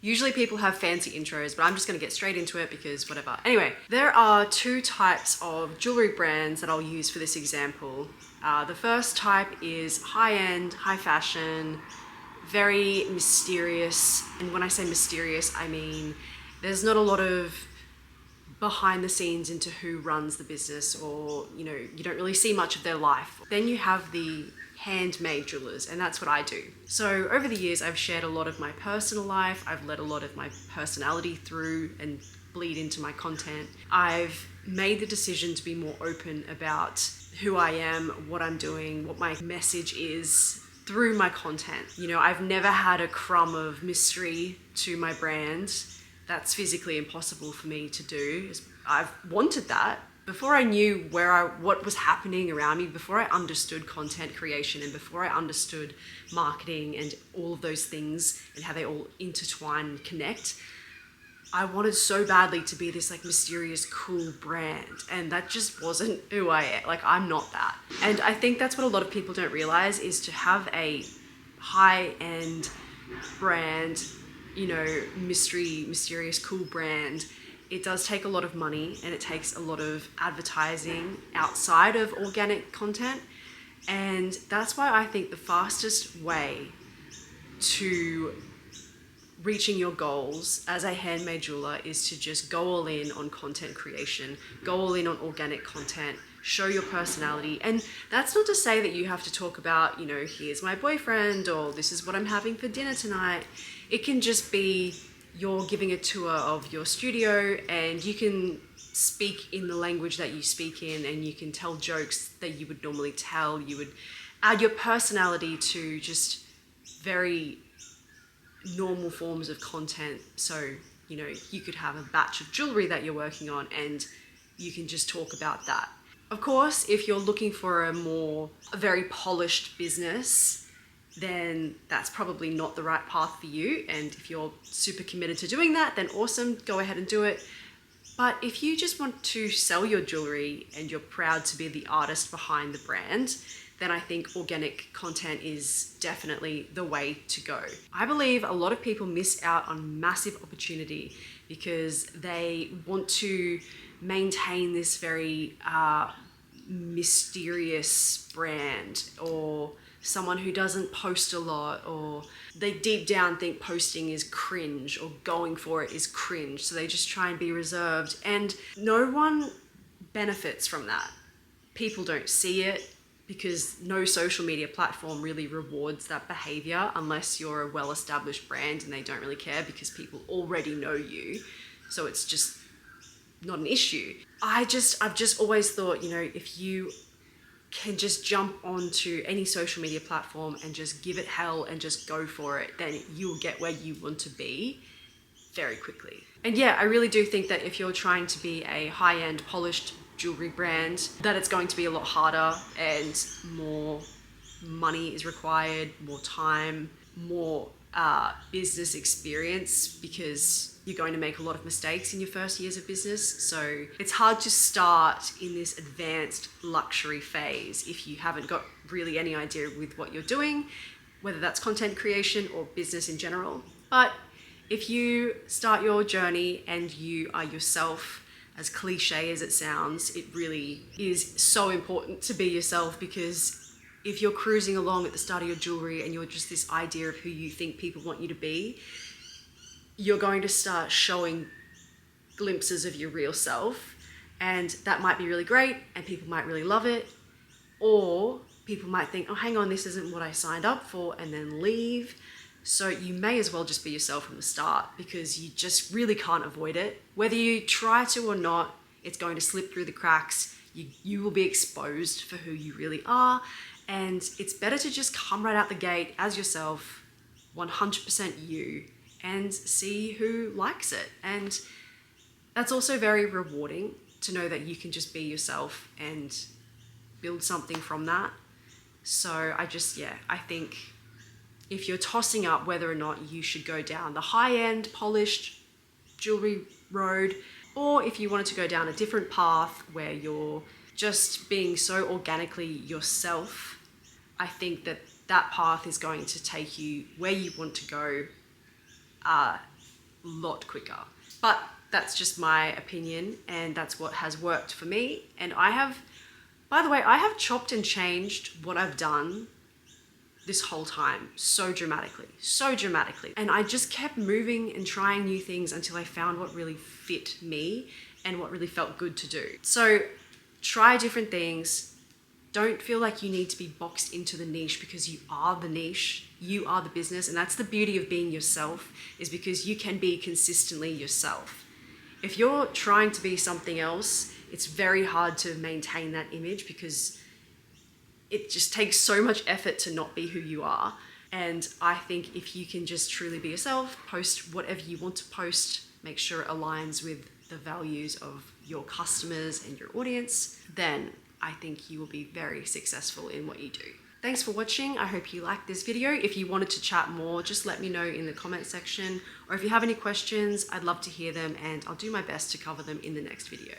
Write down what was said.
Usually people have fancy intros, but I'm just gonna get straight into it because whatever. Anyway, there are two types of jewelry brands that I'll use for this example. The first type is high-end, high fashion, very mysterious. And when I say mysterious, I mean there's not a lot of behind the scenes into who runs the business, or you don't really see much of their life. Then you have the handmade jewelers, and that's what I do. So over the years I've shared a lot of my personal life, I've let a lot of my personality through and bleed into my content. I've made the decision to be more open about who I am, what I'm doing, what my message is through my content. I've never had a crumb of mystery to my brand. That's physically impossible for me to do. I've wanted that. Before I knew what was happening around me, before I understood content creation and before I understood marketing and all of those things and how they all intertwine and connect, I wanted so badly to be this mysterious, cool brand. And that just wasn't who I am. I'm not that. And I think that's what a lot of people don't realize, is to have a high-end brand, mysterious, cool brand. It does take a lot of money, and it takes a lot of advertising outside of organic content. And that's why I think the fastest way to reaching your goals as a handmade jeweler is to just go all in on content creation, go all in on organic content, show your personality. And that's not to say that you have to talk about, here's my boyfriend, or this is what I'm having for dinner tonight. It can just be you're giving a tour of your studio, and you can speak in the language that you speak in, and you can tell jokes that you would normally tell. You would add your personality to just very normal forms of content. So, you could have a batch of jewelry that you're working on, and you can just talk about that. Of course, if you're looking for a very polished business, then that's probably not the right path for you. And if you're super committed to doing that, then awesome, go ahead and do it. But if you just want to sell your jewelry and you're proud to be the artist behind the brand, then I think organic content is definitely the way to go. I believe a lot of people miss out on massive opportunity because they want to maintain this very mysterious brand, or someone who doesn't post a lot, or they deep down think posting is cringe or going for it is cringe. So they just try and be reserved, and no one benefits from that. People don't see it because no social media platform really rewards that behavior unless you're a well-established brand, and they don't really care because people already know you. So it's just not an issue. I've just always thought, if you can just jump onto any social media platform and just give it hell and just go for it, then you'll get where you want to be very quickly. And yeah, I really do think that if you're trying to be a high-end polished jewelry brand, that it's going to be a lot harder, and more money is required, more time, more business experience, because you're going to make a lot of mistakes in your first years of business. So it's hard to start in this advanced luxury phase if you haven't got really any idea with what you're doing, whether that's content creation or business in general. But if you start your journey and you are yourself, as cliche as it sounds, it really is so important to be yourself, because if you're cruising along at the start of your jewelry and you're just this idea of who you think people want you to be, you're going to start showing glimpses of your real self, and that might be really great and people might really love it, or people might think, oh, hang on, this isn't what I signed up for, and then leave. So you may as well just be yourself from the start, because you just really can't avoid it. Whether you try to or not, it's going to slip through the cracks. You will be exposed for who you really are, and it's better to just come right out the gate as yourself, 100% you, and see who likes it. And that's also very rewarding to know that you can just be yourself and build something from that. So I think if you're tossing up whether or not you should go down the high-end polished jewelry road, or if you wanted to go down a different path where you're just being so organically yourself, I think that path is going to take you where you want to go lot quicker. But that's just my opinion, and that's what has worked for me. And I have, by the way, I have chopped and changed what I've done this whole time so dramatically. And I just kept moving and trying new things until I found what really fit me and what really felt good to do. So try different things. Don't feel like you need to be boxed into the niche, because you are the niche, you are the business. And that's the beauty of being yourself, is because you can be consistently yourself. If you're trying to be something else, it's very hard to maintain that image, because it just takes so much effort to not be who you are. And I think if you can just truly be yourself, post whatever you want to post, make sure it aligns with the values of your customers and your audience, then I think you will be very successful in what you do. Thanks for watching. I hope you liked this video. If you wanted to chat more, just let me know in the comment section, or if you have any questions, I'd love to hear them, and I'll do my best to cover them in the next video.